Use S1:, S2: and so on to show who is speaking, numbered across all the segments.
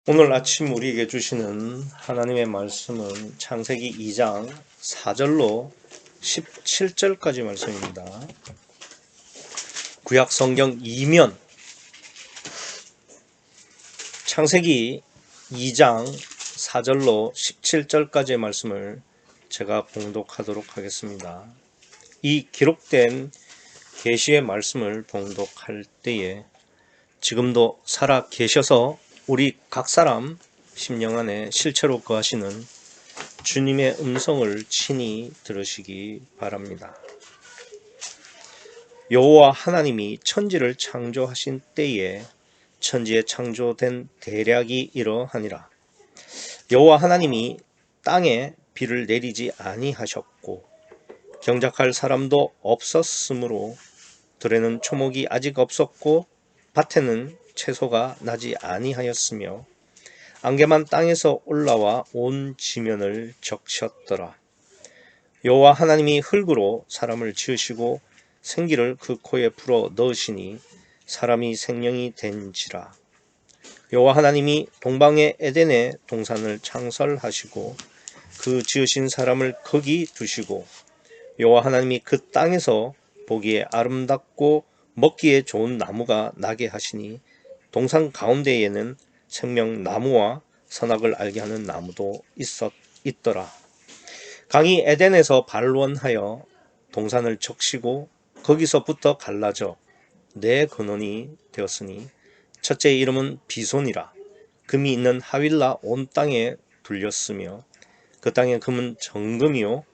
S1: 오늘 아침 우리에게 주시는 하나님의 말씀은 창세기 2장 4절로 17절까지 말씀입니다. 구약 성경 2면 창세기 2장 4절로 17절까지의 말씀을 제가 봉독하도록 하겠습니다. 이 기록된 계시의 말씀을 봉독할 때에 지금도 살아 계셔서 우리 각 사람 심령 안에 실체로 거하시는 주님의 음성을 친히 들으시기 바랍니다. 여호와 하나님이 천지를 창조하신 때에 천지에 창조된 대략이 이러하니라. 여호와 하나님이 땅에 비를 내리지 아니하셨고 경작할 사람도 없었으므로 들에는 초목이 아직 없었고 밭에는 채소가 나지 아니하였으며 안개만 땅에서 올라와 온 지면을 적셨더라. 여호와 하나님이 흙으로 사람을 지으시고 생기를 그 코에 불어 넣으시니 사람이 생명이 된지라. 여호와 하나님이 동방의 에덴에 동산을 창설하시고 그 지으신 사람을 거기 두시고 여호와 하나님이 그 땅에서 보기에 아름답고 먹기에 좋은 나무가 나게 하시니 동산 가운데에는 생명나무와 선악을 알게 하는 나무도 있더라. 강이 에덴에서 반론하여 동산을 적시고 거기서부터 갈라져 네 근원이 되었으니 첫째의 이름은 비손이라. 금이 있는 하윌라 온 땅에 둘렸으며 그 땅의 금은 정금이요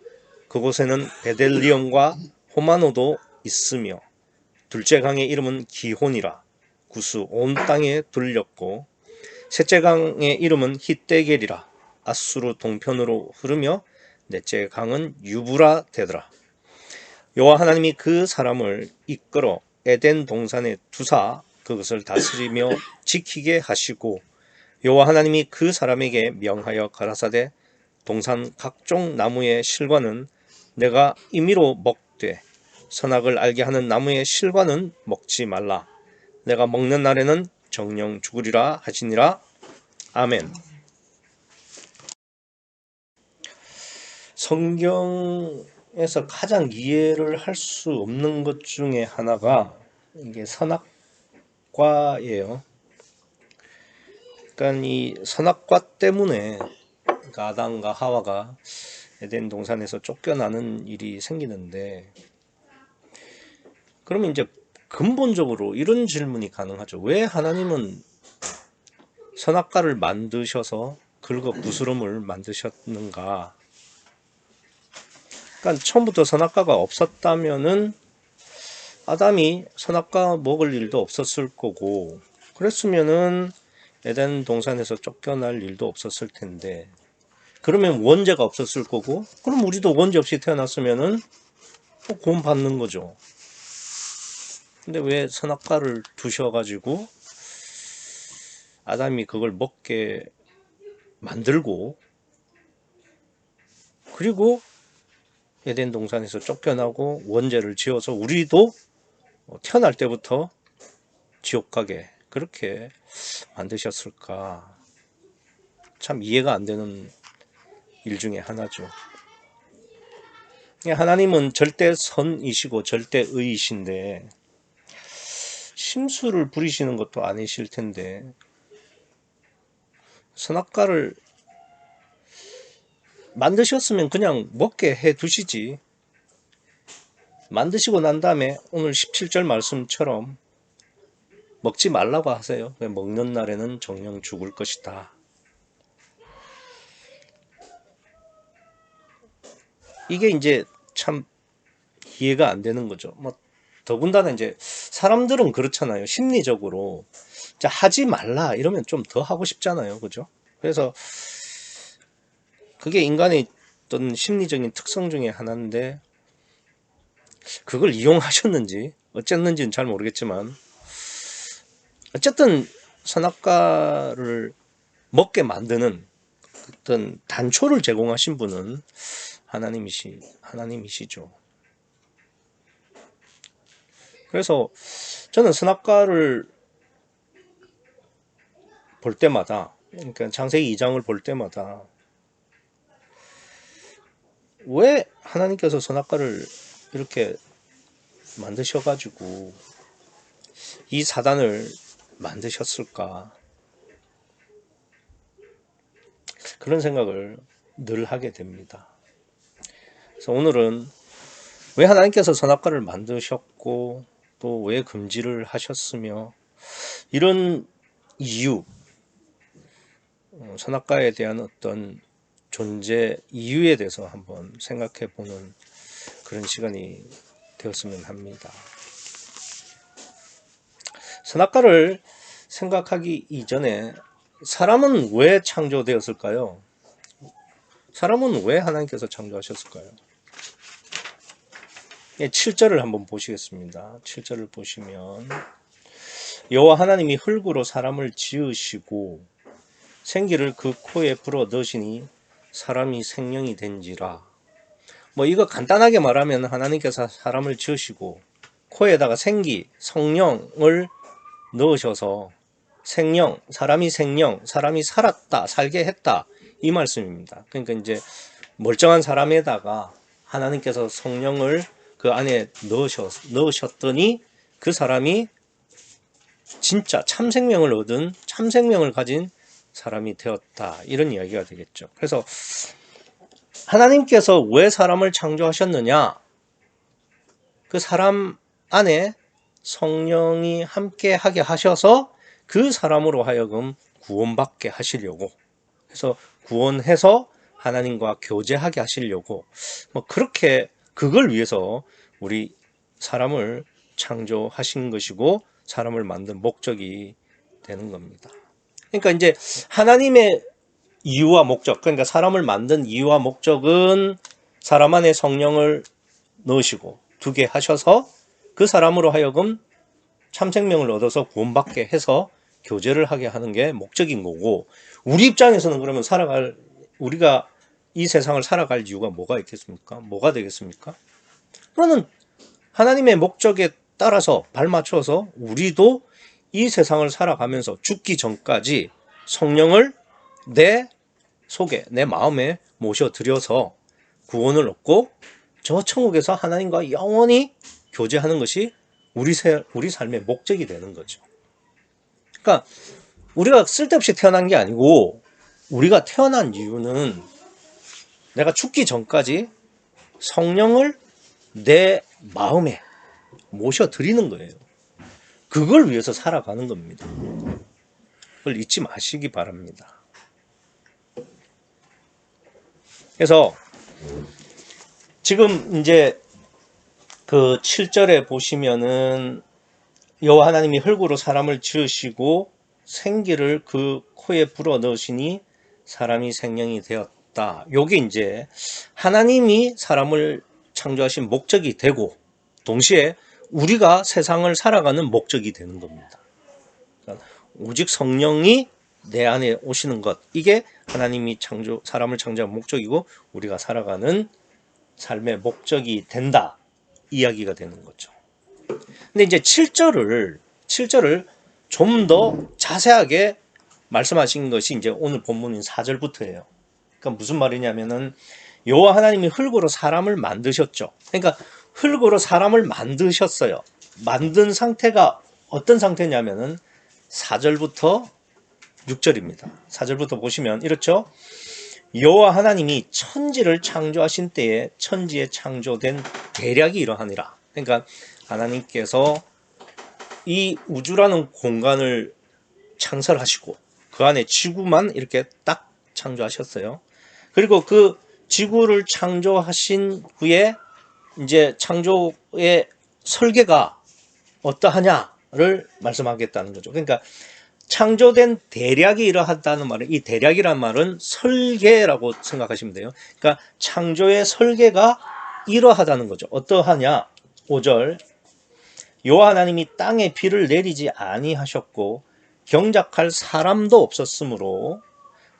S1: 그곳에는 베델리엄과 호마노도 있으며 둘째 강의 이름은 기혼이라. 구스 온 땅에 둘렸고 셋째 강의 이름은 히데겔이라. 아수르 동편으로 흐르며 넷째 강은 유브라 되더라. 여호와 하나님이 그 사람을 이끌어 에덴 동산에 두사 그것을 다스리며 지키게 하시고 여호와 하나님이 그 사람에게 명하여 가라사대 동산 각종 나무의 실과는 내가 임의로 먹되 선악을 알게 하는 나무의 실과는 먹지 말라. 내가 먹는 날에는 정령 죽으리라 하시니라. 아멘. 성경에서 가장 이해를 할 수 없는 것 중에 하나가 이게 선악과예요. 그러니까 이 선악과 때문에 아담과 하와가 에덴 동산에서 쫓겨나는 일이 생기는데, 그러면 이제 근본적으로 이런 질문이 가능하죠. 왜 하나님은 선악과를 만드셔서 긁어 부스럼을 만드셨는가? 그러니까 처음부터 선악과가 없었다면은 아담이 선악과 먹을 일도 없었을 거고, 그랬으면은 에덴 동산에서 쫓겨날 일도 없었을 텐데, 그러면 원죄가 없었을 거고, 그럼 우리도 원죄 없이 태어났으면은 구원 받는 거죠. 근데 왜 선악과를 두셔가지고 아담이 그걸 먹게 만들고, 그리고 에덴 동산에서 쫓겨나고 원죄를 지어서 우리도 태어날 때부터 지옥 가게 그렇게 만드셨을까? 참 이해가 안 되는 일 중에 하나죠. 하나님은 절대 선이시고 절대 의이신데 심술을 부리시는 것도 아니실 텐데 선악과를 만드셨으면 그냥 먹게 해 두시지. 만드시고 난 다음에 오늘 17절 말씀처럼 먹지 말라고 하세요. 먹는 날에는 정령 죽을 것이다. 이게 이제 참 이해가 안 되는 거죠. 더군다나 이제 사람들은 그렇잖아요. 심리적으로 자, 하지 말라 이러면 좀 더 하고 싶잖아요. 그죠? 그래서 그게 인간의 어떤 심리적인 특성 중에 하나인데, 그걸 이용하셨는지 어쨌는지는 잘 모르겠지만 어쨌든 선악과를 먹게 만드는 어떤 단초를 제공하신 분은 하나님이시죠. 그래서 저는 선악과를 볼 때마다 그러니까 창세기 2장을 볼 때마다 왜 하나님께서 선악과를 이렇게 만드셔가지고 이 사단을 만드셨을까? 그런 생각을 늘 하게 됩니다. 그래서 오늘은 왜 하나님께서 선악과를 만드셨고 또 왜 금지를 하셨으며 이런 이유, 선악과에 대한 어떤 존재 이유에 대해서 한번 생각해 보는 그런 시간이 되었으면 합니다. 선악과를 생각하기 이전에 사람은 왜 창조되었을까요? 사람은 왜 하나님께서 창조하셨을까요? 7절을 한번 보시겠습니다. 7절을 보시면 여호와 하나님이 흙으로 사람을 지으시고 생기를 그 코에 불어 넣으시니 사람이 생명이 된지라. 이거 간단하게 말하면 하나님께서 사람을 지으시고 코에다가 생기, 성령을 넣으셔서 생명, 사람이 살았다, 살게 했다 이 말씀입니다. 그러니까 이제 멀쩡한 사람에다가 하나님께서 성령을 그 안에 넣으셨더니 그 사람이 진짜 참생명을 얻은 참생명을 가진 사람이 되었다 이런 이야기가 되겠죠. 그래서 하나님께서 왜 사람을 창조하셨느냐? 그 사람 안에 성령이 함께 하게 하셔서 그 사람으로 하여금 구원받게 하시려고, 그래서 구원해서 하나님과 교제하게 하시려고 그렇게 그걸 위해서 우리 사람을 창조하신 것이고 사람을 만든 목적이 되는 겁니다. 그러니까 이제 하나님의 이유와 목적, 그러니까 사람을 만든 이유와 목적은 사람 안에 성령을 넣으시고 두게 하셔서 그 사람으로 하여금 참생명을 얻어서 구원받게 해서 교제를 하게 하는 게 목적인 거고, 우리 입장에서는 그러면 우리가 이 세상을 살아갈 이유가 뭐가 있겠습니까? 뭐가 되겠습니까? 그거는 하나님의 목적에 따라서 발맞춰서 우리도 이 세상을 살아가면서 죽기 전까지 성령을 내 속에, 내 마음에 모셔들여서 구원을 얻고 저 천국에서 하나님과 영원히 교제하는 것이 우리 삶의 목적이 되는 거죠. 그러니까 우리가 쓸데없이 태어난 게 아니고 우리가 태어난 이유는 내가 죽기 전까지 성령을 내 마음에 모셔드리는 거예요. 그걸 위해서 살아가는 겁니다. 그걸 잊지 마시기 바랍니다. 그래서 지금 이제 그 7절에 보시면은 여호와 하나님이 흙으로 사람을 지으시고 생기를 그 코에 불어 넣으시니 사람이 생명이 되었다. 요게 이제 하나님이 사람을 창조하신 목적이 되고 동시에 우리가 세상을 살아가는 목적이 되는 겁니다. 그러니까 오직 성령이 내 안에 오시는 것, 이게 하나님이 사람을 창조한 목적이고 우리가 살아가는 삶의 목적이 된다 이야기가 되는 거죠. 근데 이제 7절을 좀 더 자세하게 말씀하신 것이 이제 오늘 본문인 4절부터예요. 그러니까 무슨 말이냐면은 여호와 하나님이 흙으로 사람을 만드셨죠. 그러니까 흙으로 사람을 만드셨어요. 만든 상태가 어떤 상태냐면은 4절부터 6절입니다. 4절부터 보시면 이렇죠. 여호와 하나님이 천지를 창조하신 때에 천지에 창조된 대략이 이러하니라. 그러니까 하나님께서 이 우주라는 공간을 창설하시고 그 안에 지구만 이렇게 딱 창조하셨어요. 그리고 그 지구를 창조하신 후에 이제 창조의 설계가 어떠하냐를 말씀하겠다는 거죠. 그러니까 창조된 대략이 이러하다는 말은, 이 대략이란 말은 설계라고 생각하시면 돼요. 그러니까 창조의 설계가 이러하다는 거죠. 어떠하냐? 5절 여호와 하나님이 땅에 비를 내리지 아니하셨고 경작할 사람도 없었으므로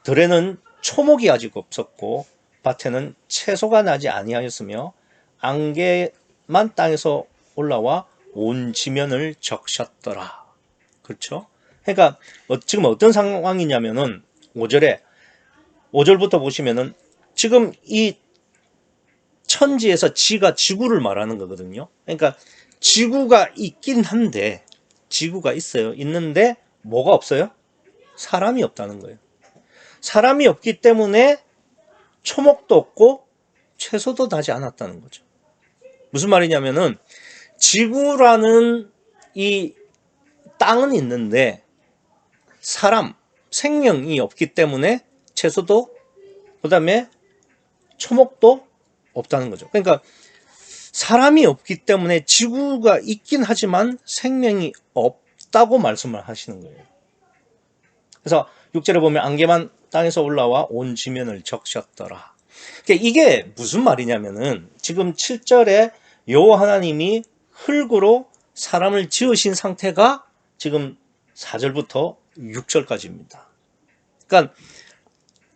S1: 들에는 초목이 아직 없었고 밭에는 채소가 나지 아니하였으며 안개만 땅에서 올라와 온 지면을 적셨더라. 그렇죠? 그러니까 지금 어떤 상황이냐면은 5절부터 보시면은 지금 이 천지에서 지가 지구를 말하는 거거든요. 그러니까 지구가 있긴 한데, 지구가 있어요. 있는데 뭐가 없어요? 사람이 없다는 거예요. 사람이 없기 때문에 초목도 없고 채소도 나지 않았다는 거죠. 무슨 말이냐면은 지구라는 이 땅은 있는데 사람, 생명이 없기 때문에 채소도 그다음에 초목도 없다는 거죠. 그러니까 사람이 없기 때문에 지구가 있긴 하지만 생명이 없다고 말씀을 하시는 거예요. 그래서 6절에 보면 안개만 땅에서 올라와 온 지면을 적셨더라. 그러니까 이게 무슨 말이냐면은 지금 7절에 여호와 하나님이 흙으로 사람을 지으신 상태가 지금 4절부터 6절까지입니다. 그러니까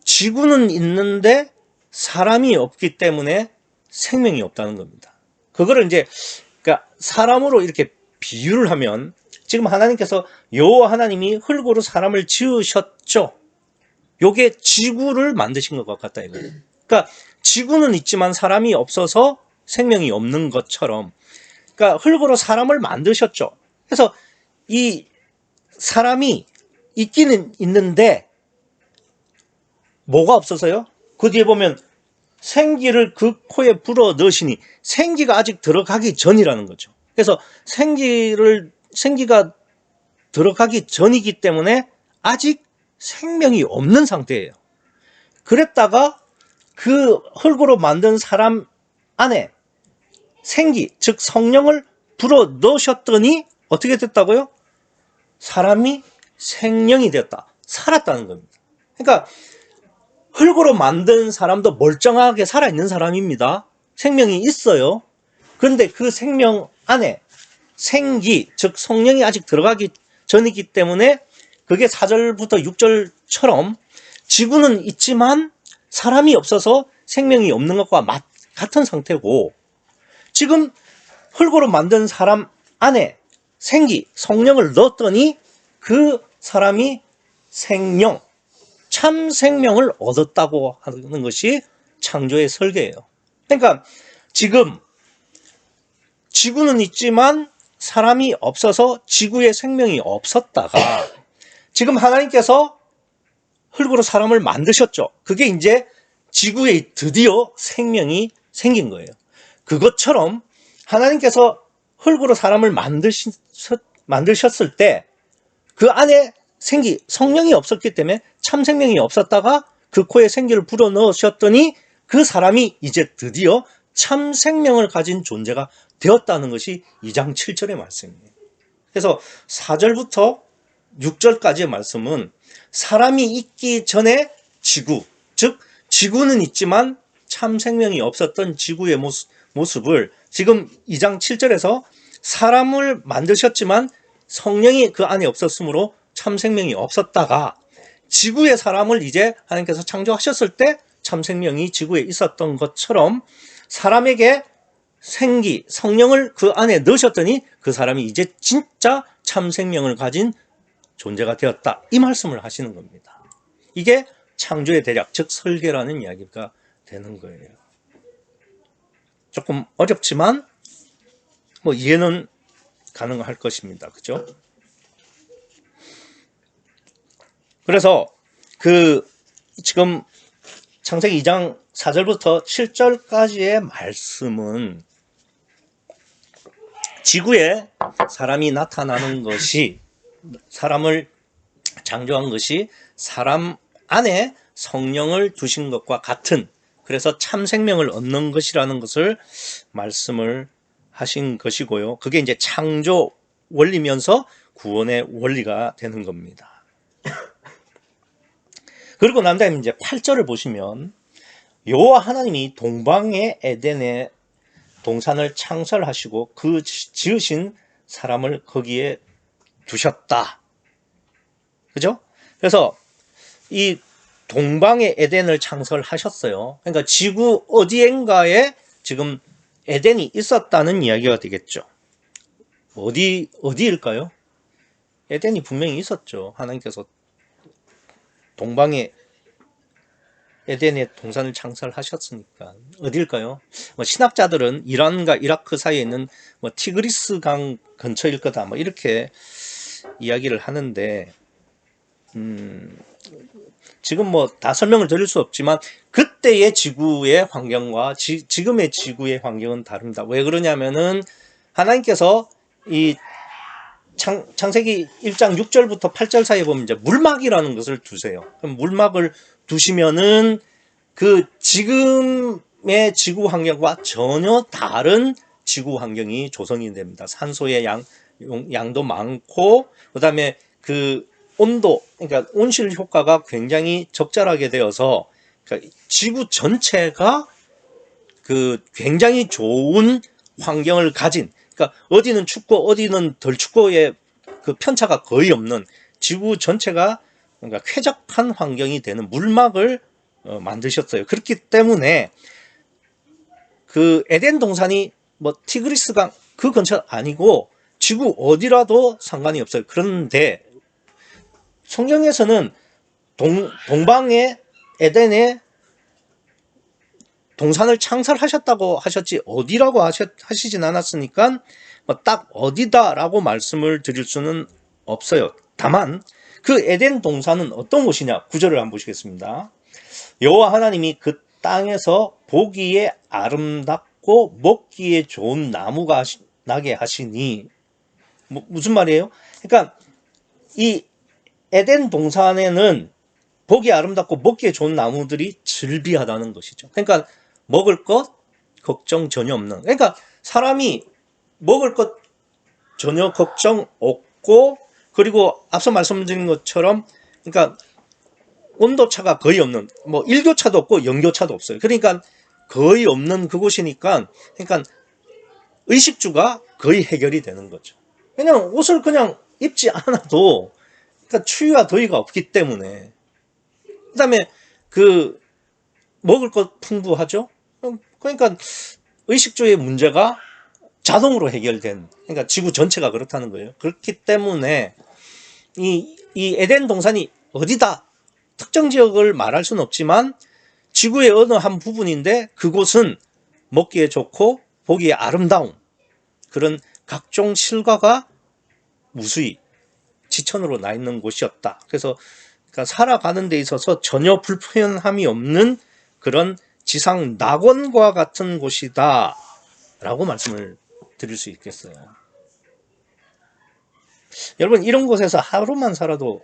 S1: 지구는 있는데 사람이 없기 때문에 생명이 없다는 겁니다. 그거를 이제 그러니까 사람으로 이렇게 비유를 하면 지금 하나님께서 여호와 하나님이 흙으로 사람을 지으셨죠. 요게 지구를 만드신 것 같다 이거예요. 그러니까 지구는 있지만 사람이 없어서 생명이 없는 것처럼 그러니까 흙으로 사람을 만드셨죠. 그래서 이 사람이 있기는 있는데 뭐가 없어서요? 그 뒤에 보면 생기를 그 코에 불어 넣으시니 생기가 아직 들어가기 전이라는 거죠. 그래서 생기가 들어가기 전이기 때문에 아직 생명이 없는 상태예요. 그랬다가 그 흙으로 만든 사람 안에 생기, 즉 성령을 불어 넣으셨더니 어떻게 됐다고요? 사람이 생명이 되었다. 살았다는 겁니다. 그러니까 흙으로 만든 사람도 멀쩡하게 살아있는 사람입니다. 생명이 있어요. 그런데 그 생명 안에 생기, 즉 성령이 아직 들어가기 전이기 때문에 그게 4절부터 6절처럼 지구는 있지만 사람이 없어서 생명이 없는 것과 같은 상태고 지금 흙으로 만든 사람 안에 생기, 성령을 넣었더니 그 사람이 생명, 참 생명을 얻었다고 하는 것이 창조의 설계예요. 그러니까 지금 지구는 있지만 사람이 없어서 지구에 생명이 없었다가 지금 하나님께서 흙으로 사람을 만드셨죠. 그게 이제 지구에 드디어 생명이 생긴 거예요. 그것처럼 하나님께서 흙으로 사람을 만드셨을 때 그 안에 생기, 성령이 없었기 때문에 참 생명이 없었다가 그 코에 생기를 불어넣으셨더니 그 사람이 이제 드디어 참 생명을 가진 존재가 되었다는 것이 2장 7절의 말씀이에요. 그래서 4절부터 6절까지의 말씀은 사람이 있기 전에 지구, 즉 지구는 있지만 참 생명이 없었던 지구의 모습을 지금 2장 7절에서 사람을 만드셨지만 성령이 그 안에 없었으므로 참 생명이 없었다가 지구의 사람을 이제 하나님께서 창조하셨을 때 참 생명이 지구에 있었던 것처럼 사람에게 생기, 성령을 그 안에 넣으셨더니 그 사람이 이제 진짜 참 생명을 가진 존재가 되었다. 이 말씀을 하시는 겁니다. 이게 창조의 대략, 즉 설계라는 이야기가 되는 거예요. 조금 어렵지만 뭐 이해는 가능할 것입니다. 그죠? 그래서 지금 창세기 2장 4절부터 7절까지의 말씀은 지구에 사람이 나타나는 것이 사람을 창조한 것이 사람 안에 성령을 두신 것과 같은 그래서 참 생명을 얻는 것이라는 것을 말씀을 하신 것이고요. 그게 이제 창조 원리면서 구원의 원리가 되는 겁니다. 그리고 난 다음에 이제 8절을 보시면 여호와 하나님이 동방의 에덴에 동산을 창설하시고 그 지으신 사람을 거기에 두셨다. 그죠? 그래서 이 동방의 에덴을 창설하셨어요. 그러니까 지구 어디엔가에 지금 에덴이 있었다는 이야기가 되겠죠. 어디일까요? 에덴이 분명히 있었죠. 하나님께서 동방에 에덴의 동산을 창설하셨으니까 어딜까요? 신학자들은 이란과 이라크 사이에 있는 티그리스 강 근처일 거다 이렇게 이야기를 하는데 지금 다 설명을 드릴 수 없지만 그때의 지구의 환경과 지금의 지구의 환경은 다릅니다. 왜 그러냐면은 하나님께서 이 창세기 1장 6절부터 8절 사이에 보면 이제 물막이라는 것을 두세요. 그럼 물막을 두시면은 그 지금의 지구 환경과 전혀 다른 지구 환경이 조성이 됩니다. 산소의 양도 많고, 그 다음에 그 온도, 그러니까 온실 효과가 굉장히 적절하게 되어서 그러니까 지구 전체가 그 굉장히 좋은 환경을 가진, 그러니까 어디는 춥고 어디는 덜 춥고의 그 편차가 거의 없는 지구 전체가 그러니까 쾌적한 환경이 되는 물막을 만드셨어요. 그렇기 때문에 그 에덴 동산이 티그리스강 그 근처 아니고 지구 어디라도 상관이 없어요. 그런데 성경에서는 동방의 에덴에 동산을 창설하셨다고 하셨지 어디라고 하시진 않았으니까 딱 어디다라고 말씀을 드릴 수는 없어요. 다만 그 에덴 동산은 어떤 곳이냐? 구절을 한번 보시겠습니다. 여호와 하나님이 그 땅에서 보기에 아름답고 먹기에 좋은 나무가 나게 하시니 무슨 말이에요? 그러니까 이 에덴 동산에는 보기 아름답고 먹기에 좋은 나무들이 즐비하다는 것이죠. 그러니까 먹을 것 걱정 전혀 없는. 그러니까 사람이 먹을 것 전혀 걱정 없고 그리고 앞서 말씀드린 것처럼 그러니까 온도차가 거의 없는 일교차도 없고 영교차도 없어요. 그러니까 거의 없는 그곳이니까 그러니까 의식주가 거의 해결이 되는 거죠. 그냥 옷을 그냥 입지 않아도 그러니까 추위와 더위가 없기 때문에 그다음에 그 먹을 것 풍부하죠. 그러니까 의식주의 문제가 자동으로 해결된 그러니까 지구 전체가 그렇다는 거예요. 그렇기 때문에 이 에덴 동산이 어디다 특정 지역을 말할 수는 없지만 지구의 어느 한 부분인데 그곳은 먹기에 좋고 보기에 아름다운 그런 각종 실과가 무수히 지천으로 나 있는 곳이었다. 그래서 그러니까 살아가는 데 있어서 전혀 불편함이 없는 그런 지상 낙원과 같은 곳이다 라고 말씀을 드릴 수 있겠어요. 여러분 이런 곳에서 하루만 살아도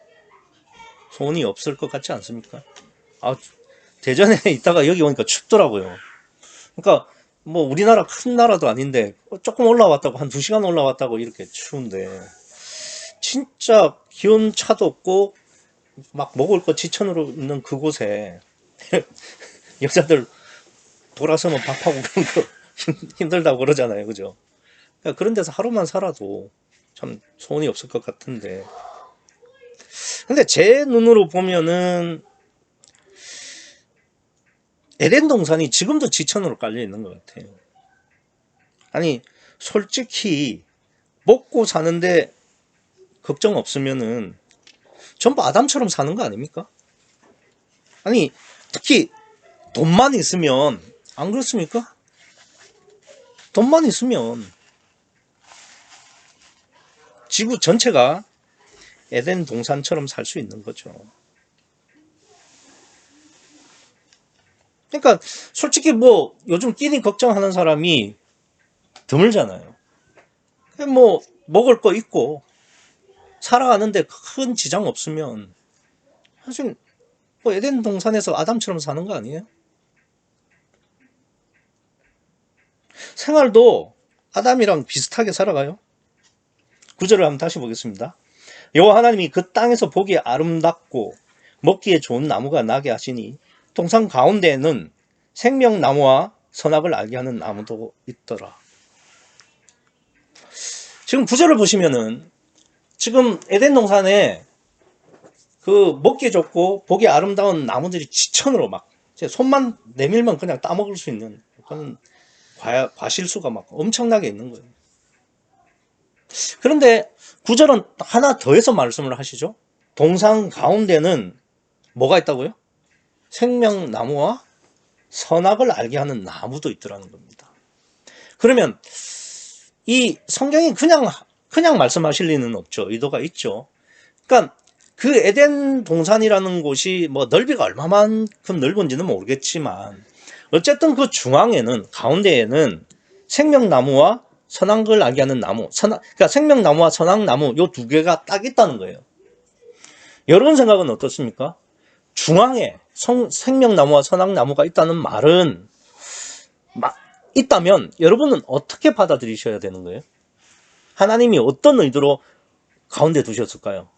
S1: 소원이 없을 것 같지 않습니까? 대전에 있다가 여기 오니까 춥더라고요. 그러니까 우리나라 큰 나라도 아닌데 조금 올라왔다고 한 2시간 올라왔다고 이렇게 추운데 진짜 기온 차도 없고 막 먹을 거 지천으로 있는 그곳에 여자들 돌아서면 밥하고 그런 거 힘들다고 그러잖아요. 그죠? 그러니까 그런 데서 하루만 살아도 참 소원이 없을 것 같은데 근데 제 눈으로 보면은 에덴 동산이 지금도 지천으로 깔려 있는 것 같아요. 아니 솔직히 먹고 사는데 걱정 없으면은 전부 아담처럼 사는 거 아닙니까? 아니 특히 돈만 있으면 안 그렇습니까? 돈만 있으면 지구 전체가 에덴 동산처럼 살 수 있는 거죠. 그러니까 솔직히 요즘 끼니 걱정하는 사람이 드물잖아요. 먹을 거 있고 살아가는데 큰 지장 없으면 사실 에덴 동산에서 아담처럼 사는 거 아니에요? 생활도 아담이랑 비슷하게 살아가요. 구절을 한번 다시 보겠습니다. 여호와 하나님이 그 땅에서 보기에 아름답고 먹기에 좋은 나무가 나게 하시니 동산 가운데에는 생명나무와 선악을 알게 하는 나무도 있더라. 지금 구절을 보시면은 지금 에덴 동산에 그 먹기 좋고 보기 아름다운 나무들이 지천으로 막 손만 내밀면 그냥 따먹을 수 있는 그런 과실수가 막 엄청나게 있는 거예요. 그런데 구절은 하나 더해서 말씀을 하시죠. 동산 가운데는 뭐가 있다고요? 생명나무와 선악을 알게 하는 나무도 있더라는 겁니다. 그러면 이 성경이 그냥 말씀하실 리는 없죠. 의도가 있죠. 그러니까 그 에덴 동산이라는 곳이 뭐 넓이가 얼마만큼 넓은지는 모르겠지만 어쨌든 그 중앙에는, 가운데에는 생명나무와 선악을 알게 하는 나무, 그러니까 생명나무와 선악나무 요 두 개가 딱 있다는 거예요. 여러분 생각은 어떻습니까? 중앙에 생명나무와 선악나무가 있다는 말은 있다면 여러분은 어떻게 받아들이셔야 되는 거예요? 하나님이 어떤 의도로 가운데 두셨을까요?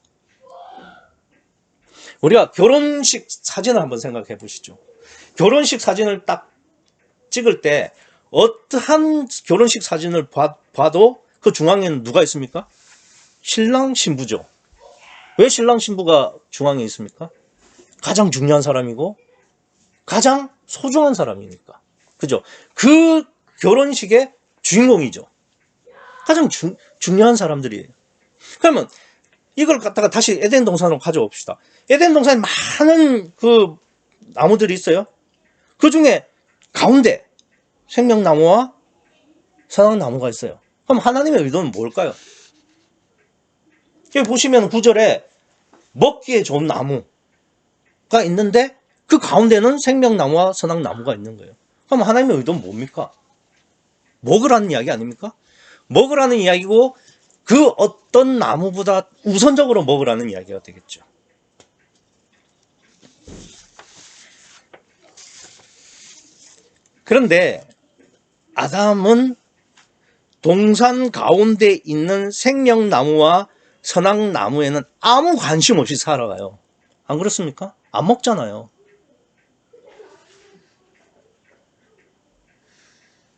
S1: 우리가 결혼식 사진을 한번 생각해 보시죠. 결혼식 사진을 딱 찍을 때 어떠한 결혼식 사진을 봐도 그 중앙에는 누가 있습니까? 신랑 신부죠. 왜 신랑 신부가 중앙에 있습니까? 가장 중요한 사람이고 가장 소중한 사람이니까. 그죠? 그 결혼식의 주인공이죠. 가장 중요한 사람들이에요. 그러면 이걸 갖다가 다시 에덴 동산으로 가져옵시다. 에덴 동산에 많은 그 나무들이 있어요. 그 중에 가운데 생명나무와 선악나무가 있어요. 그럼 하나님의 의도는 뭘까요? 여기 보시면 9절에 먹기에 좋은 나무가 있는데 그 가운데는 생명나무와 선악나무가 있는 거예요. 그럼 하나님의 의도는 뭡니까? 먹으라는 이야기 아닙니까? 먹으라는 이야기고 그 어떤 나무보다 우선적으로 먹으라는 이야기가 되겠죠. 그런데 아담은 동산 가운데 있는 생명나무와 선악나무에는 아무 관심 없이 살아가요. 안 그렇습니까? 안 먹잖아요.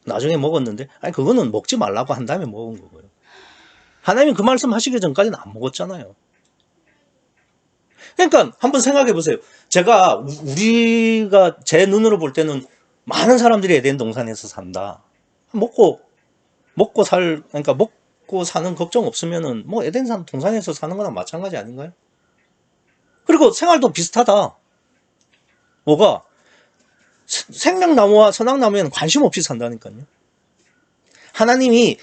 S1: 나중에 먹었는데, 아니 그거는 먹지 말라고 한 다음에 먹은 거고요. 하나님이 그 말씀 하시기 전까지는 안 먹었잖아요. 그러니까 한번 생각해 보세요. 우리가 제 눈으로 볼 때는 많은 사람들이 에덴 동산에서 산다. 그러니까 먹고 사는 걱정 없으면은 뭐 에덴 동산에서 사는 거나 마찬가지 아닌가요? 그리고 생활도 비슷하다. 뭐가? 생명나무와 선악나무에는 관심 없이 산다니까요. 하나님이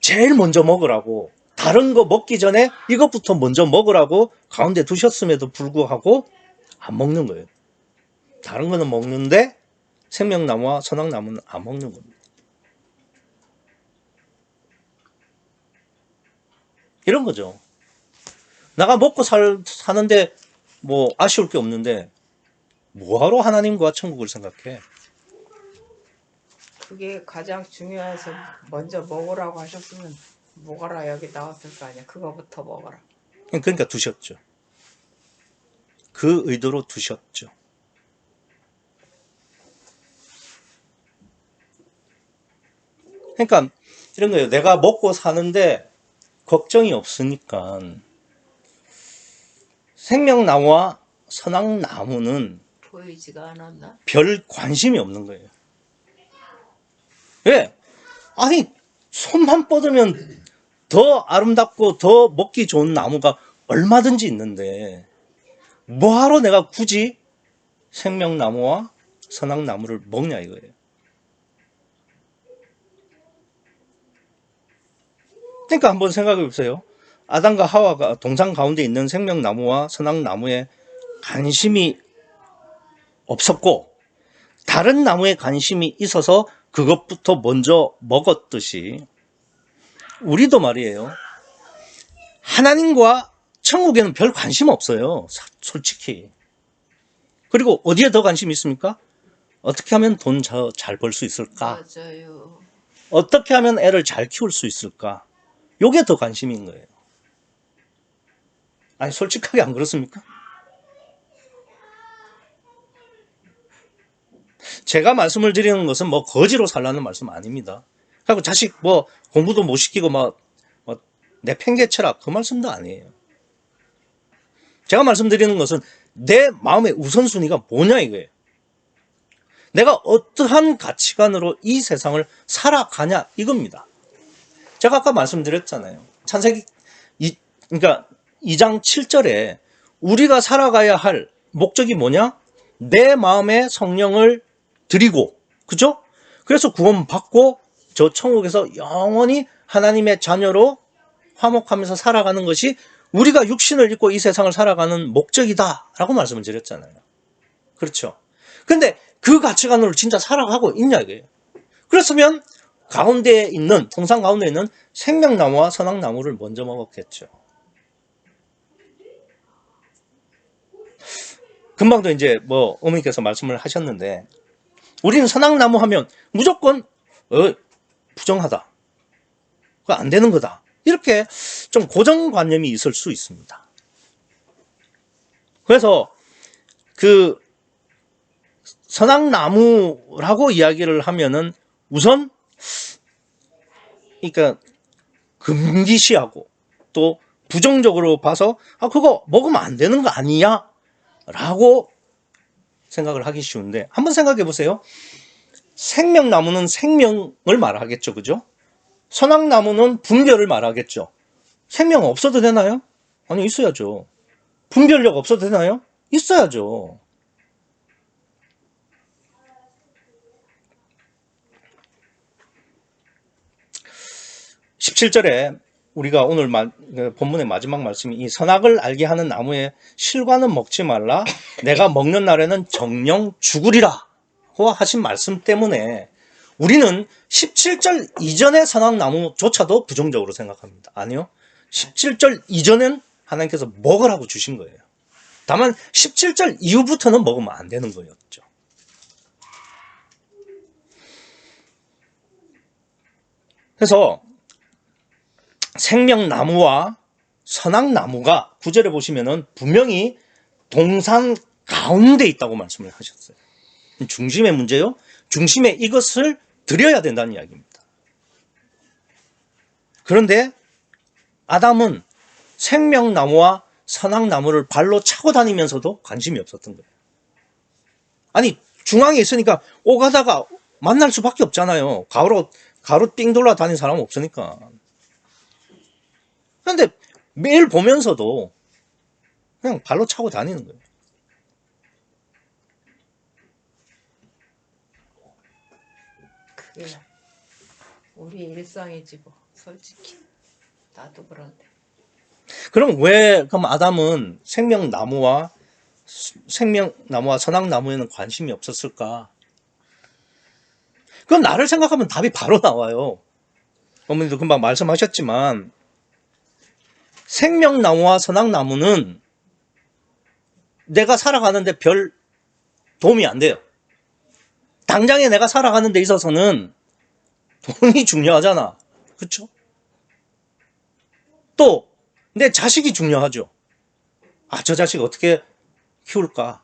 S1: 제일 먼저 먹으라고, 다른 거 먹기 전에 이것부터 먼저 먹으라고 가운데 두셨음에도 불구하고 안 먹는 거예요. 다른 거는 먹는데 생명나무와 선악나무는 안 먹는 겁니다. 이런 거죠. 내가 먹고 사는데 뭐 아쉬울 게 없는데 뭐하러 하나님과 천국을 생각해?
S2: 그게 가장 중요해서 먼저 먹으라고 하셨으면 먹어라 여기 나왔을 거 아니야. 그거부터 먹어라.
S1: 그러니까 두셨죠. 그 의도로 두셨죠. 그러니까 이런 거예요. 내가 먹고 사는데 걱정이 없으니까 생명나무와 선악나무는
S2: 보이지가 않았나?
S1: 별 관심이 없는 거예요. 왜? 아니 손만 뻗으면 더 아름답고 더 먹기 좋은 나무가 얼마든지 있는데 뭐하러 내가 굳이 생명나무와 선악나무를 먹냐 이거예요. 그러니까 한번 생각해 보세요. 아담과 하와가 동산 가운데 있는 생명나무와 선악나무에 관심이 없었고 다른 나무에 관심이 있어서 그것부터 먼저 먹었듯이 우리도 말이에요. 하나님과 천국에는 별 관심 없어요. 솔직히. 그리고 어디에 더 관심이 있습니까? 어떻게 하면 돈 잘 벌 수 있을까?
S2: 맞아요.
S1: 어떻게 하면 애를 잘 키울 수 있을까? 요게 더 관심인 거예요. 아니 솔직하게 안 그렇습니까? 제가 말씀을 드리는 것은 뭐 거지로 살라는 말씀 아닙니다. 그리고 자식 뭐 공부도 못 시키고 막 내팽개쳐라 그 말씀도 아니에요. 제가 말씀드리는 것은 내 마음의 우선순위가 뭐냐 이거예요. 내가 어떠한 가치관으로 이 세상을 살아가냐 이겁니다. 제가 아까 말씀드렸잖아요. 창세기 그러니까 2장 7절에 우리가 살아가야 할 목적이 뭐냐? 내 마음에 성령을 드리고, 그죠? 그래서 구원받고 저 천국에서 영원히 하나님의 자녀로 화목하면서 살아가는 것이 우리가 육신을 입고 이 세상을 살아가는 목적이다라고 말씀을 드렸잖아요. 그렇죠? 근데 그 가치관으로 진짜 살아가고 있냐 이거예요. 그렇다면 가운데에 있는, 동산 가운데에 있는 생명나무와 선악나무를 먼저 먹었겠죠. 금방도 이제 뭐 어머니께서 말씀을 하셨는데, 우리는 선악나무 하면 무조건 부정하다, 그거 안 되는 거다, 이렇게 좀 고정관념이 있을 수 있습니다. 그래서 그 선악나무라고 이야기를 하면은 우선 그러니까 금기시하고 또 부정적으로 봐서 그거 먹으면 안 되는 거 아니야? 라고 생각을 하기 쉬운데, 한번 생각해 보세요. 생명나무는 생명을 말하겠죠. 그죠? 선악나무는 분별을 말하겠죠. 생명 없어도 되나요? 아니, 있어야죠. 분별력 없어도 되나요? 있어야죠. (17절에) 우리가 오늘 본문의 마지막 말씀이 이 선악을 알게 하는 나무의 실과는 먹지 말라, 내가 먹는 날에는 정령 죽으리라 고 하신 말씀 때문에 우리는 17절 이전의 선악나무조차도 부정적으로 생각합니다. 아니요, 17절 이전엔 하나님께서 먹으라고 주신 거예요. 다만 17절 이후부터는 먹으면 안 되는 거였죠. 그래서 생명나무와 선악나무가 9절에 보시면은 분명히 동산 가운데 있다고 말씀을 하셨어요. 중심의 문제요. 중심에 이것을 드려야 된다는 이야기입니다. 그런데 아담은 생명나무와 선악나무를 발로 차고 다니면서도 관심이 없었던 거예요. 아니, 중앙에 있으니까 오가다가 만날 수밖에 없잖아요. 가로 삥 돌아 다니는 사람은 없으니까. 그런데 매일 보면서도 그냥 발로 차고 다니는 거예요.
S2: 그게 우리 일상이지 뭐. 솔직히 나도 그런데.
S1: 그럼 아담은 생명나무와 선악나무에는 관심이 없었을까? 그건 나를 생각하면 답이 바로 나와요. 어머니도 금방 말씀하셨지만 생명나무와 선악나무는 내가 살아가는데 별 도움이 안 돼요. 당장에 내가 살아가는 데 있어서는 돈이 중요하잖아. 그렇죠? 또 내 자식이 중요하죠. 저 자식 어떻게 키울까?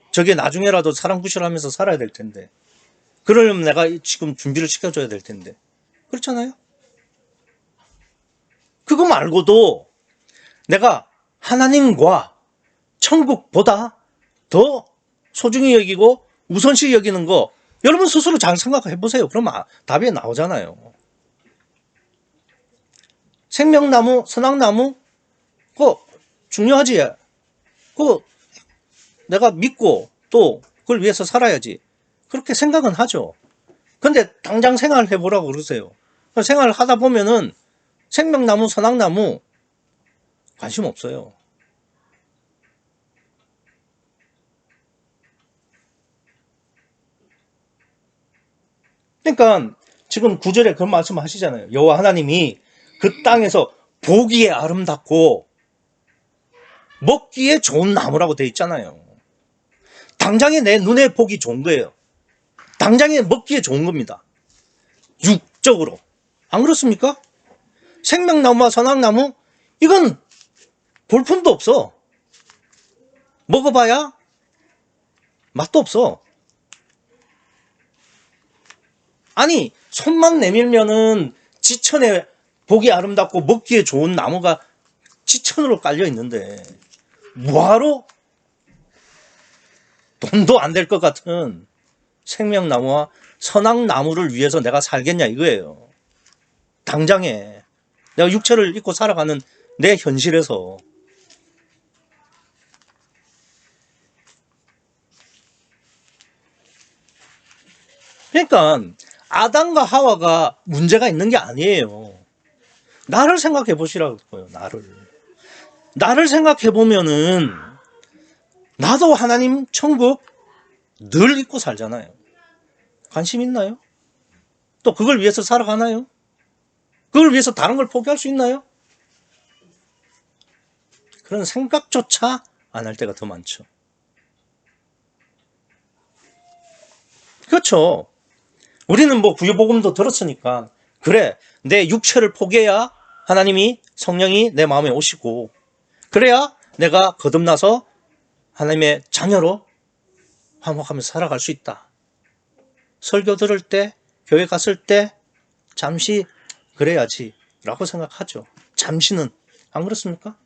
S1: 저게 나중에라도 사랑구실하면서 살아야 될 텐데. 그러려면 내가 지금 준비를 시켜줘야 될 텐데. 그렇잖아요? 그거 말고도 내가 하나님과 천국보다 더 소중히 여기고 우선시 여기는 거, 여러분 스스로 잘 생각해 보세요. 그러면 답이 나오잖아요. 생명나무, 선악나무, 그거 중요하지. 그거 내가 믿고 또 그걸 위해서 살아야지. 그렇게 생각은 하죠. 근데 당장 생활해 보라고 그러세요. 생활을 하다 보면은 생명나무, 선악나무 관심 없어요. 그러니까 지금 9절에 그런 말씀 하시잖아요. 여호와 하나님이 그 땅에서 보기에 아름답고 먹기에 좋은 나무라고 되어 있잖아요. 당장에 내 눈에 보기 좋은 거예요. 당장에 먹기에 좋은 겁니다. 육적으로. 안 그렇습니까? 생명나무와 선악나무, 이건 볼품도 없어. 먹어봐야 맛도 없어. 아니, 손만 내밀면은 지천에 보기 아름답고 먹기에 좋은 나무가 지천으로 깔려 있는데 뭐하러 돈도 안 될 것 같은 생명나무와 선악나무를 위해서 내가 살겠냐 이거예요. 당장에 내가 육체를 입고 살아가는 내 현실에서. 그러니까 아담과 하와가 문제가 있는 게 아니에요. 나를 생각해 보시라고요. 나를 생각해 보면은 나도 하나님 천국 늘 잊고 살잖아요. 관심 있나요? 또 그걸 위해서 살아가나요? 그걸 위해서 다른 걸 포기할 수 있나요? 그런 생각조차 안 할 때가 더 많죠. 그렇죠. 우리는 뭐 구유복음도 들었으니까 그래, 내 육체를 포기해야 하나님이 성령이 내 마음에 오시고 그래야 내가 거듭나서 하나님의 자녀로 화목하면서 살아갈 수 있다. 설교 들을 때, 교회 갔을 때 잠시 그래야지 라고 생각하죠. 잠시는. 안 그렇습니까?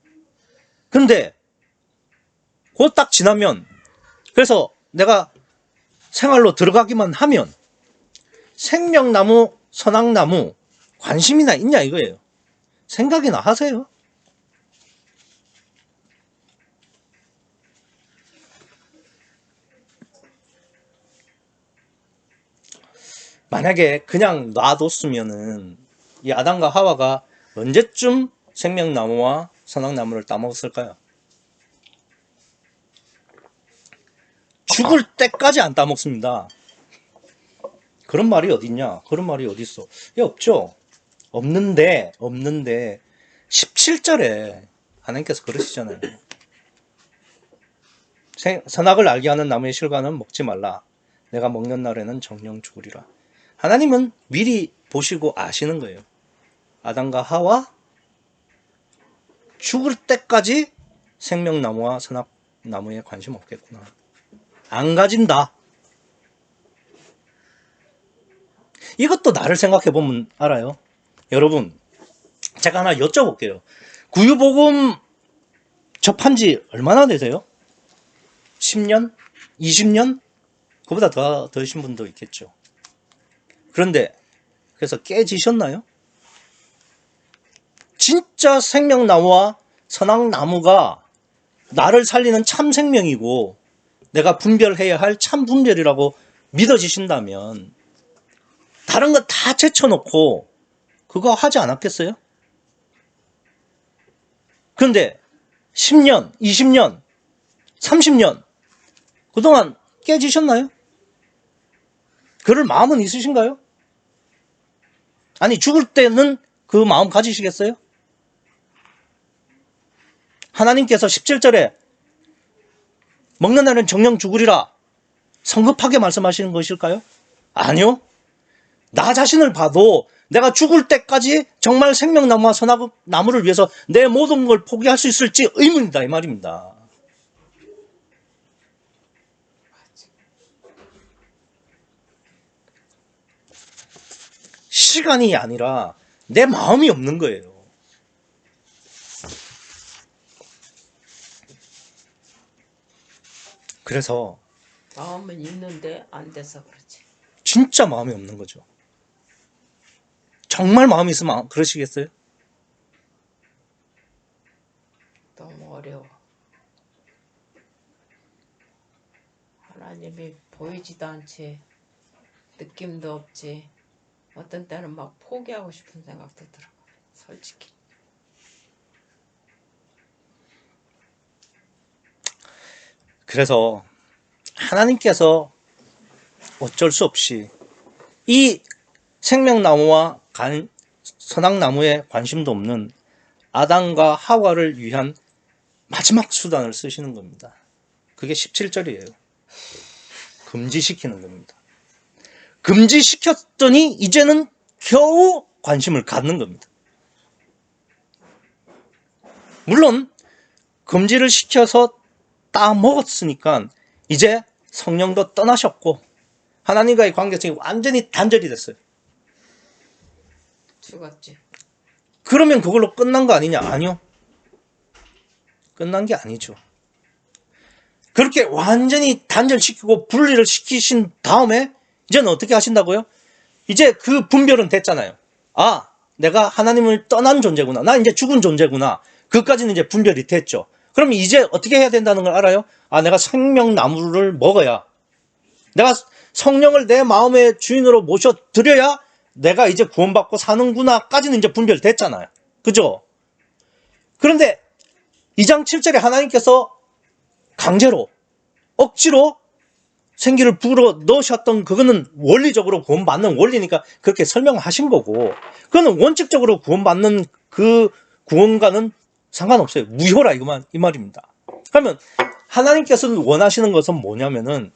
S1: 근데 그거 딱 지나면, 그래서 내가 생활로 들어가기만 하면 생명나무, 선악나무 관심이나 있냐 이거예요. 생각이나 하세요. 만약에 그냥 놔뒀으면은 이 아담과 하와가 언제쯤 생명나무와 선악나무를 따먹었을까요? 죽을 때까지 안 따먹습니다. 그런 말이 어딨냐? 그런 말이 어딨어? 없죠. 없는데 17절에 하나님께서 그러시잖아요. 선악을 알게 하는 나무의 실과는 먹지 말라. 내가 먹는 날에는 정령 죽으리라. 하나님은 미리 보시고 아시는 거예요. 아담과 하와 죽을 때까지 생명나무와 선악나무에 관심 없겠구나. 안 가진다. 이것도 나를 생각해 보면 알아요. 여러분, 제가 하나 여쭤볼게요. 구유복음 접한 지 얼마나 되세요? 10년? 20년? 그보다 더 되신 분도 있겠죠. 그런데 그래서 깨지셨나요? 진짜 생명나무와 선악나무가 나를 살리는 참 생명이고 내가 분별해야 할 참 분별이라고 믿어지신다면 다른 거 다 제쳐놓고 그거 하지 않았겠어요? 그런데 10년, 20년, 30년 그동안 깨지셨나요? 그럴 마음은 있으신가요? 아니 죽을 때는 그 마음 가지시겠어요? 하나님께서 17절에 먹는 날은 정령 죽으리라 성급하게 말씀하시는 것일까요? 아니요. 나 자신을 봐도 내가 죽을 때까지 정말 생명나무와 선악나무를 위해서 내 모든 걸 포기할 수 있을지 의문이다 이 말입니다. 시간이 아니라 내 마음이 없는 거예요. 그래서
S2: 마음은 있는데 안 돼서 그렇지.
S1: 진짜 마음이 없는 거죠. 정말 마음이 있으면 그러시겠어요?
S2: 너무 어려워. 하나님이 보이지도 않지, 느낌도 없지. 어떤 때는 막 포기하고 싶은 생각도 들어. 솔직히.
S1: 그래서 하나님께서 어쩔 수 없이 이 생명나무와 선악나무에 관심도 없는 아담과 하와를 위한 마지막 수단을 쓰시는 겁니다. 그게 17절이에요. 금지시키는 겁니다. 금지시켰더니 이제는 겨우 관심을 갖는 겁니다. 물론 금지를 시켜서 따먹었으니까 이제 성령도 떠나셨고 하나님과의 관계성이 완전히 단절이 됐어요.
S2: 죽었지.
S1: 그러면 그걸로 끝난 거 아니냐? 아니요. 끝난 게 아니죠. 그렇게 완전히 단절시키고 분리를 시키신 다음에 이제는 어떻게 하신다고요? 이제 그 분별은 됐잖아요. 아, 내가 하나님을 떠난 존재구나. 나 이제 죽은 존재구나. 그까지는 이제 분별이 됐죠. 그럼 이제 어떻게 해야 된다는 걸 알아요? 아, 내가 생명나무를 먹어야 내가 성령을 내 마음의 주인으로 모셔드려야 내가 이제 구원받고 사는구나까지는 이제 분별됐잖아요. 그죠? 그런데 2장 7절에 하나님께서 강제로, 억지로 생기를 불어 넣으셨던 그거는 원리적으로 구원받는 원리니까 그렇게 설명하신 거고, 그거는 원칙적으로 구원받는 그 구원과는 상관없어요. 무효라 이 말입니다. 그러면 하나님께서 원하시는 것은 뭐냐면은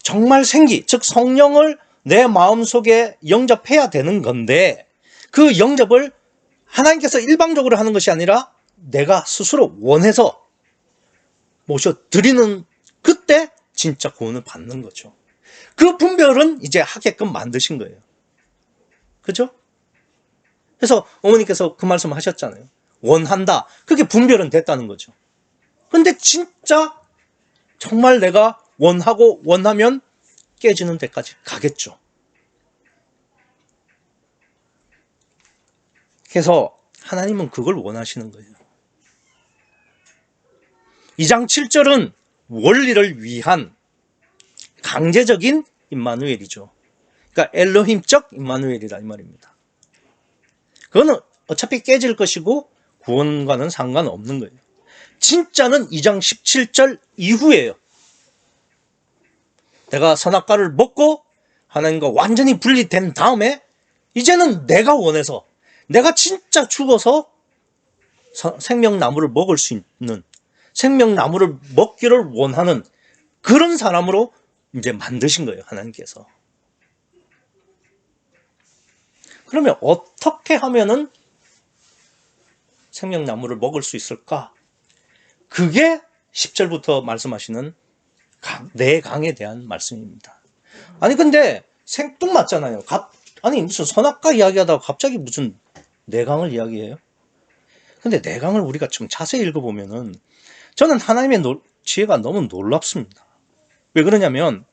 S1: 정말 생기, 즉 성령을 내 마음속에 영접해야 되는 건데, 그 영접을 하나님께서 일방적으로 하는 것이 아니라 내가 스스로 원해서 모셔드리는, 그때 진짜 구원을 받는 거죠. 그 분별은 이제 하게끔 만드신 거예요. 그죠? 그래서 어머니께서 그 말씀 하셨잖아요. 원한다. 그게 분별은 됐다는 거죠. 근데 진짜 정말 내가 원하고 원하면 깨지는 데까지 가겠죠. 그래서 하나님은 그걸 원하시는 거예요. 2장 7절은 원리를 위한 강제적인 임마누엘이죠. 그러니까 엘로힘적 임마누엘이다 이 말입니다. 그거는 어차피 깨질 것이고 구원과는 상관없는 거예요. 진짜는 2장 17절 이후예요. 내가 선악과를 먹고 하나님과 완전히 분리된 다음에 이제는 내가 원해서, 내가 진짜 죽어서 생명나무를 먹을 수 있는, 생명나무를 먹기를 원하는 그런 사람으로 이제 만드신 거예요, 하나님께서. 그러면 어떻게 하면은 생명나무를 먹을 수 있을까? 그게 10절부터 말씀하시는 내강에 대한 말씀입니다. 아니 근데 생뚱맞잖아요. 아니 무슨 선악과 이야기하다가 갑자기 무슨 내강을 이야기해요? 근데 내강을 우리가 좀 자세히 읽어보면은 저는 하나님의 지혜가 너무 놀랍습니다. 왜 그러냐면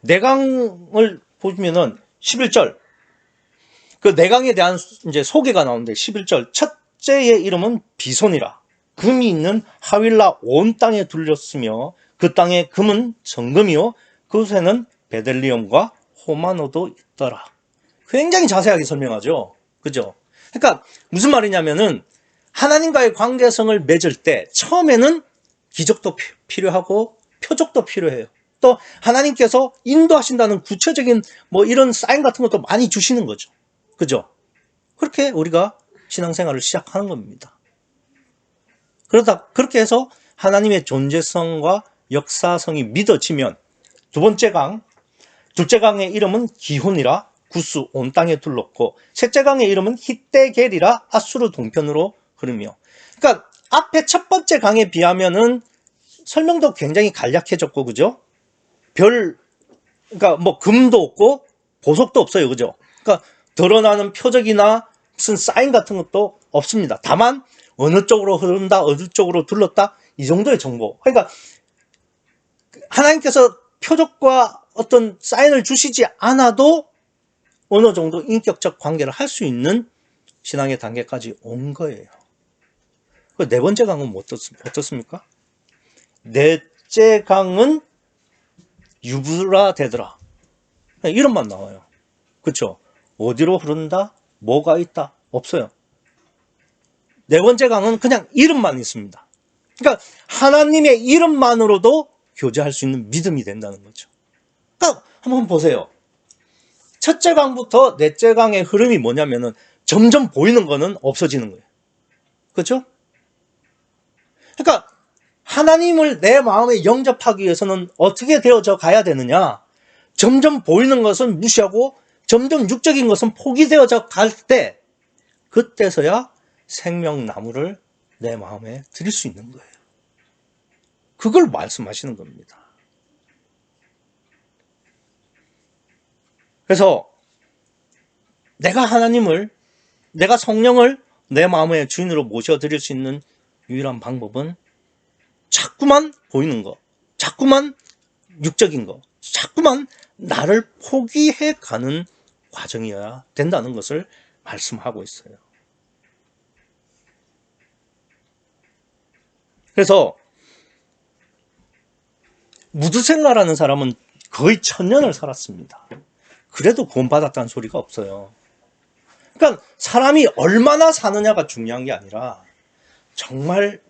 S1: 내강을 보면은 11절 그 내강에 대한 이제 소개가 나오는데 11절 첫째의 이름은 비손이라. 금이 있는 하윌라 온 땅에 둘렸으며 그 땅의 금은 정금이요 그곳에는 베들리엄과 호마노도 있더라. 굉장히 자세하게 설명하죠. 그죠? 그러니까 무슨 말이냐면은 하나님과의 관계성을 맺을 때 처음에는 기적도 필요하고 표적도 필요해요. 또 하나님께서 인도하신다는 구체적인 뭐 이런 사인 같은 것도 많이 주시는 거죠. 그죠? 그렇게 우리가 신앙생활을 시작하는 겁니다. 그렇게 해서 하나님의 존재성과 역사성이 믿어지면 둘째 강의 이름은 기혼이라 구스 온 땅에 둘렀고 셋째 강의 이름은 히데겔이라 아수르 동편으로 흐르며. 그러니까 앞에 첫 번째 강에 비하면은 설명도 굉장히 간략해졌고, 그죠? 그러니까 뭐 금도 없고 보석도 없어요, 그죠? 그러니까 드러나는 표적이나 무슨 사인 같은 것도 없습니다. 다만 어느 쪽으로 흐른다, 어느 쪽으로 둘렀다, 이 정도의 정보. 그러니까 하나님께서 표적과 어떤 사인을 주시지 않아도 어느 정도 인격적 관계를 할 수 있는 신앙의 단계까지 온 거예요. 네 번째 강은 어떻습니까? 넷째 강은 유브라 되더라. 이름만 나와요. 그렇죠? 어디로 흐른다? 뭐가 있다? 없어요. 네 번째 강은 그냥 이름만 있습니다. 그러니까 하나님의 이름만으로도 교제할 수 있는 믿음이 된다는 거죠. 그러니까 한번 보세요. 첫째 강부터 넷째 강의 흐름이 뭐냐면은 점점 보이는 거는 없어지는 거예요. 그렇죠? 그러니까 하나님을 내 마음에 영접하기 위해서는 어떻게 되어져 가야 되느냐? 점점 보이는 것은 무시하고 점점 육적인 것은 포기되어져 갈 때, 그때서야 생명나무를 내 마음에 드릴 수 있는 거예요. 그걸 말씀하시는 겁니다. 그래서 내가 성령을 내 마음의 주인으로 모셔드릴 수 있는 유일한 방법은 자꾸만 보이는 거, 자꾸만 육적인 거, 자꾸만 나를 포기해 가는 과정이어야 된다는 것을 말씀하고 있어요. 그래서 무드셀라라는 사람은 거의 1000년을 살았습니다. 그래도 구원받았다는 소리가 없어요. 그러니까 사람이 얼마나 사느냐가 중요한 게 아니라 정말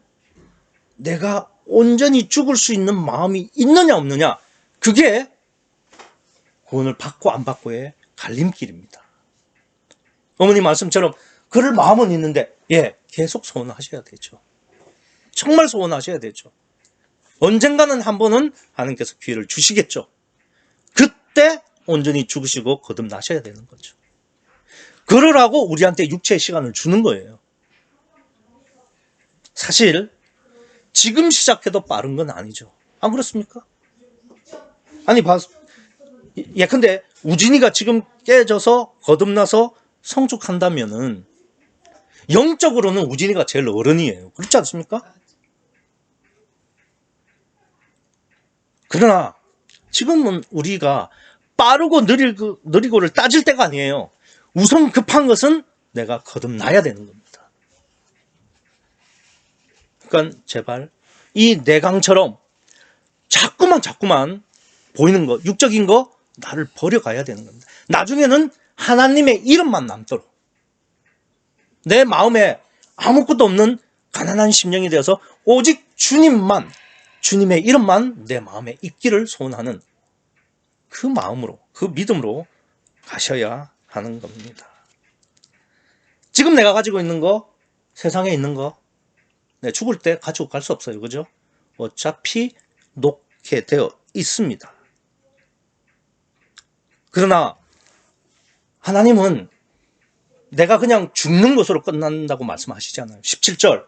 S1: 내가 온전히 죽을 수 있는 마음이 있느냐 없느냐, 그게 구원을 받고 안 받고의 갈림길입니다. 어머니 말씀처럼 그럴 마음은 있는데 계속 소원하셔야 되죠. 정말 소원하셔야 되죠. 언젠가는 한 번은 하나님께서 기회를 주시겠죠. 그때 온전히 죽으시고 거듭나셔야 되는 거죠. 그러라고 우리한테 육체의 시간을 주는 거예요. 사실 지금 시작해도 빠른 건 아니죠. 안 그렇습니까? 아니 예컨대 우진이가 지금 깨져서 거듭나서 성숙한다면은 영적으로는 우진이가 제일 어른이에요. 그렇지 않습니까? 그러나 지금은 우리가 빠르고 느리고를 따질 때가 아니에요. 우선 급한 것은 내가 거듭나야 되는 겁니다. 그러니까 제발 이 내강처럼 자꾸만 보이는 거, 육적인 거 나를 버려가야 되는 겁니다. 나중에는 하나님의 이름만 남도록 내 마음에 아무것도 없는 가난한 심령이 되어서 오직 주님의 이름만 내 마음에 있기를 소원하는 그 마음으로, 그 믿음으로 가셔야 하는 겁니다. 지금 내가 가지고 있는 거, 세상에 있는 거, 내 죽을 때 가지고 갈 수 없어요. 그죠? 어차피 놓게 되어 있습니다. 그러나 하나님은 내가 그냥 죽는 것으로 끝난다고 말씀하시잖아요. 17절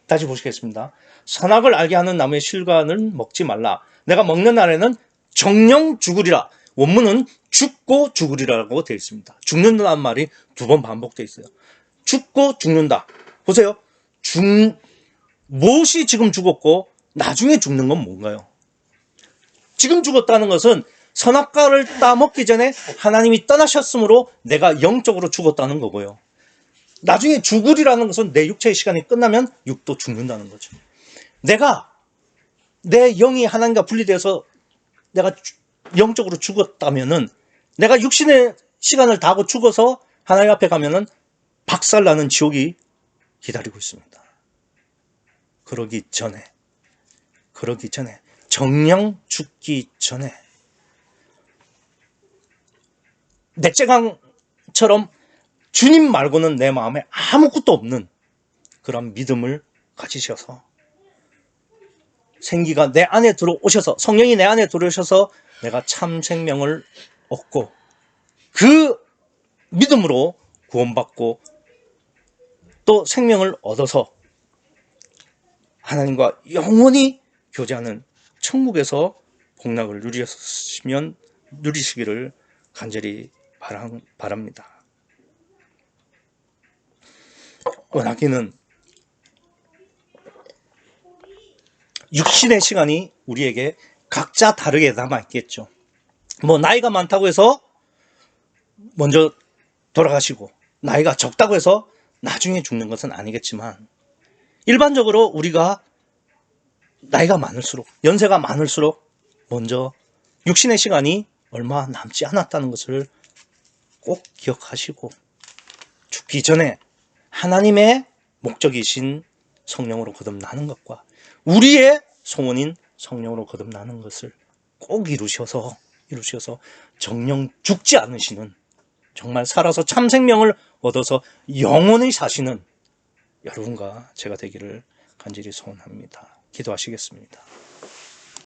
S1: 다시 보시겠습니다. 선악을 알게 하는 나무의 실과를 먹지 말라. 내가 먹는 날에는 정령 죽으리라. 원문은 죽고 죽으리라고 되어 있습니다. 죽는다는 말이 2번 반복되어 있어요. 죽고 죽는다. 보세요. 무엇이 지금 죽었고 나중에 죽는 건 뭔가요? 지금 죽었다는 것은 선악과를 따먹기 전에 하나님이 떠나셨으므로 내가 영적으로 죽었다는 거고요. 나중에 죽으리라는 것은 내 육체의 시간이 끝나면 육도 죽는다는 거죠. 내 영이 하나님과 분리되어서 내가 영적으로 죽었다면은 내가 육신의 시간을 다하고 죽어서 하나님 앞에 가면은 박살나는 지옥이 기다리고 있습니다. 그러기 전에 정령 죽기 전에 넷째강처럼 주님 말고는 내 마음에 아무것도 없는 그런 믿음을 가지셔서 생기가 내 안에 들어오셔서 성령이 내 안에 들어오셔서 내가 참 생명을 얻고 그 믿음으로 구원받고 또 생명을 얻어서 하나님과 영원히 교제하는 천국에서 복락을 누리시기를 간절히 바랍니다. 원하기는 육신의 시간이 우리에게 각자 다르게 남아있겠죠. 나이가 많다고 해서 먼저 돌아가시고 나이가 적다고 해서 나중에 죽는 것은 아니겠지만 일반적으로 우리가 나이가 많을수록 연세가 많을수록 먼저 육신의 시간이 얼마 남지 않았다는 것을 꼭 기억하시고 죽기 전에 하나님의 목적이신 성령으로 거듭나는 것과 우리의 소원인 성령으로 거듭나는 것을 꼭 이루셔서 정령 죽지 않으시는 정말 살아서 참 생명을 얻어서 영원히 사시는 여러분과 제가 되기를 간절히 소원합니다. 기도하시겠습니다.